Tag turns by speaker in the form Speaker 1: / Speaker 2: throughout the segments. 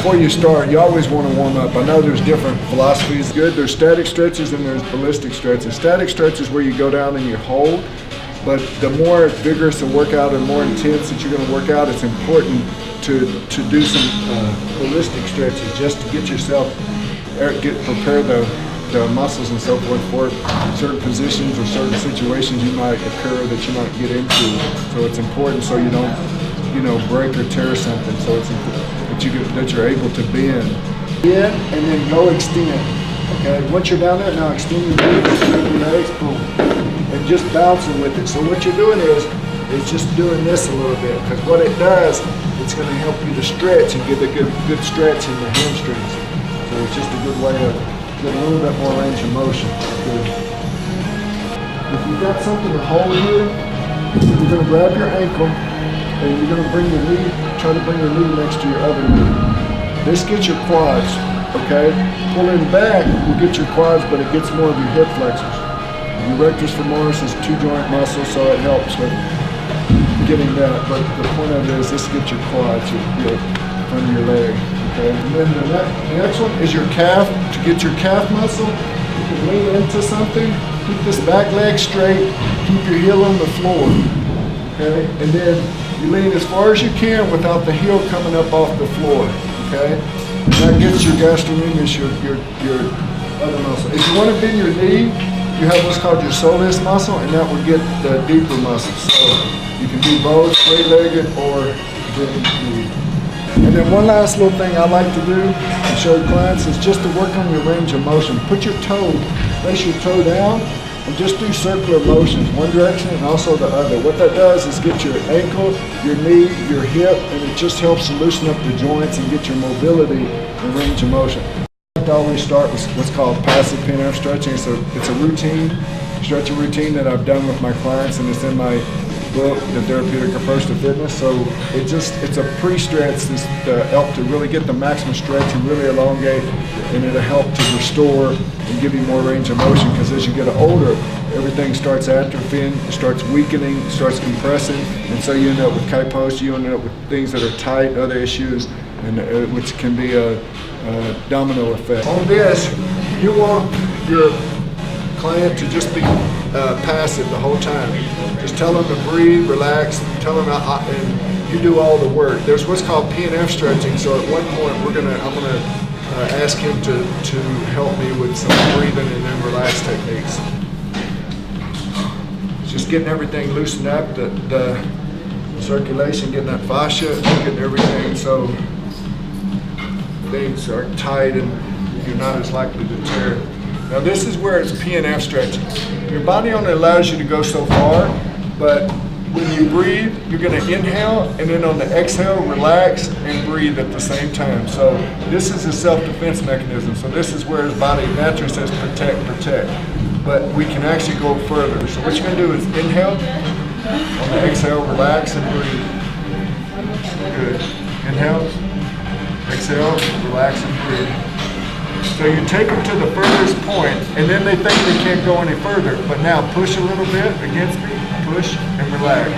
Speaker 1: before you start, you always want to warm up. I know there's different philosophies. Good, there's static stretches and there's ballistic stretches. Static stretches where you go down and you hold, but the more vigorous a workout and more intense that you're going to work out, it's important to do some ballistic stretches just to get yourself, prepare the muscles and so forth for certain positions or certain situations you might occur that you might get into. So it's important so you don't, break or tear something. So it's that you're able to bend. Yeah, and then go extend. Okay, once you're down there, now extend your legs, extend your legs, boom, and just bouncing with it. So what you're doing is just doing this a little bit, because what it does, it's going to help you to stretch and get a good stretch in the hamstrings. So it's just a good way to get a little bit more range of motion. Good. If you've got something to hold here, you're going to grab your ankle and you're going to bring your knee, try to bring your knee next to your other knee. This gets your quads, okay? Pulling back will get your quads, but it gets more of your hip flexors. Your rectus femoris is two joint muscles, so it helps with getting that. But the point of it is this gets your quads, your front of your leg. Okay. And then the next one is your calf. To get your calf muscle, you can lean into something, keep this back leg straight, keep your heel on the floor. Okay, and then you lean as far as you can without the heel coming up off the floor. Okay, and that gets your gastrocnemius, your other muscle. If you want to bend your knee, you have what's called your soleus muscle, and that will get the deeper muscles. So you can do both, straight-legged or bend knee. And then one last little thing I like to do and show clients is just to work on your range of motion. Put your toe, place your toe down, and just do circular motions, one direction and also the other. What that does is get your ankle, your knee, your hip, and it just helps to loosen up the joints and get your mobility and range of motion. I like to always start with what's called passive PNF stretching. It's a routine, stretching routine that I've done with my clients, and it's in my book, The Therapeutic Approach to Fitness. So it's a pre-stretch to help to really get the maximum stretch and really elongate, and it'll help to restore and give you more range of motion, because as you get older, everything starts atrophying, it starts weakening, it starts compressing, and so you end up with kyphosis, you end up with things that are tight, other issues, and which can be a domino effect. On this, you want your client to just be passive the whole time. Just tell them to breathe, relax, tell them, and you do all the work. There's what's called PNF stretching, so at one point I'm gonna ask him to help me with some breathing and then relax techniques. Just getting everything loosened up, the circulation, getting that fascia, getting everything so things are tight and you're not as likely to tear. Now this is where it's PNF stretching. Your body only allows you to go so far, but when you breathe, you're going to inhale, and then on the exhale, relax and breathe at the same time. So this is a self-defense mechanism. So this is where his body naturally says protect, protect. But we can actually go further. So what you're going to do is inhale, on the exhale, relax and breathe. Good. Inhale, exhale, relax and breathe. So you take them to the furthest point, and then they think they can't go any further. But now push a little bit against me, push and relax.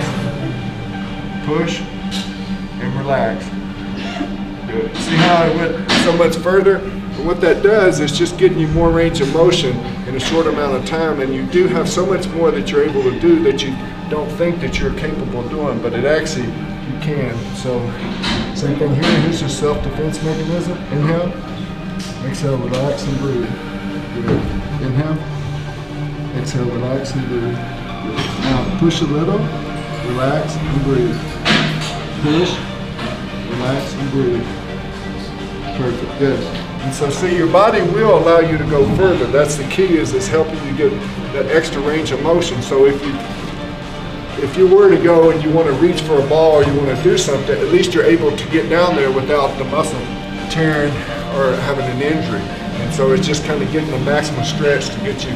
Speaker 1: Push and relax. Good. See how I went so much further? But what that does is just getting you more range of motion in a short amount of time, and you do have so much more that you're able to do that you don't think that you're capable of doing, but it actually, you can. So same thing here, here's your self-defense mechanism. Inhale. Exhale, relax and breathe. Good. Inhale. Exhale, relax and breathe. Good. Now push a little, relax and breathe. Push, relax and breathe. Perfect. Good. And so see, your body will allow you to go further. That's the key, is it's helping you get that extra range of motion. So if you were to go and you want to reach for a ball or you want to do something, at least you're able to get down there without the muscle tearing or having an injury. And so it's just kind of getting the maximum stretch to get you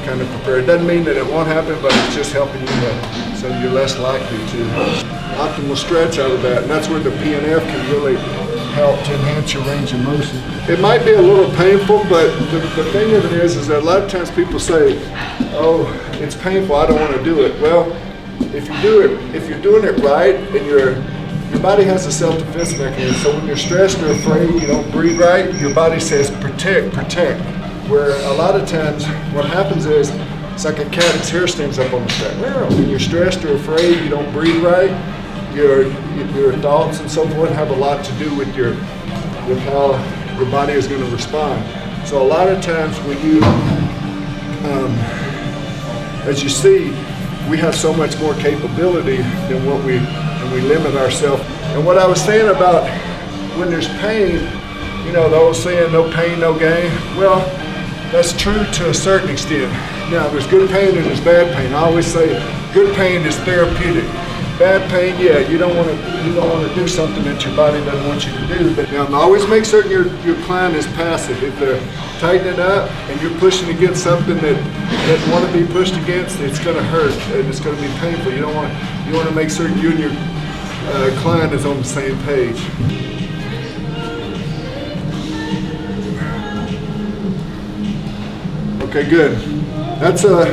Speaker 1: kind of prepared. It doesn't mean that it won't happen, but it's just helping you so you're less likely to. Optimal stretch out of that, and that's where the PNF can really help to enhance your range of motion. It might be a little painful, but the thing of it is that a lot of times people say, oh, it's painful, I don't want to do it. Well, if you're doing it right and you're your body has a self-defense mechanism. So when you're stressed or afraid, you don't breathe right, your body says protect, protect. Where a lot of times what happens is it's like a cat, its hair stands up on the back. When you're stressed or afraid, you don't breathe right, your thoughts and so forth have a lot to do with how your body is going to respond. So a lot of times when you, as you see, we have so much more capability than what we limit ourselves. And what I was saying about when there's pain, you know, the old saying, no pain, no gain. Well, that's true to a certain extent. Now, there's good pain and there's bad pain. I always say good pain is therapeutic. Bad pain, yeah, you don't want to do something that your body doesn't want you to do. But now, always make certain your client is passive. If they're tightening up and you're pushing against something that doesn't want to be pushed against, it's going to hurt and it's going to be painful. You want to make certain you and your client is on the same page. Okay, good. That's a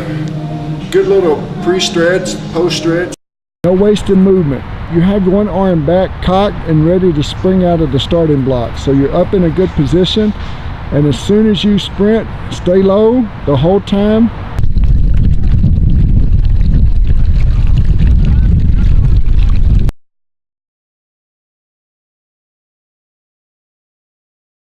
Speaker 1: good little pre-stretch, post-stretch. No wasted movement. You have one arm back, cocked, and ready to spring out of the starting block. So you're up in a good position, and as soon as you sprint, stay low the whole time.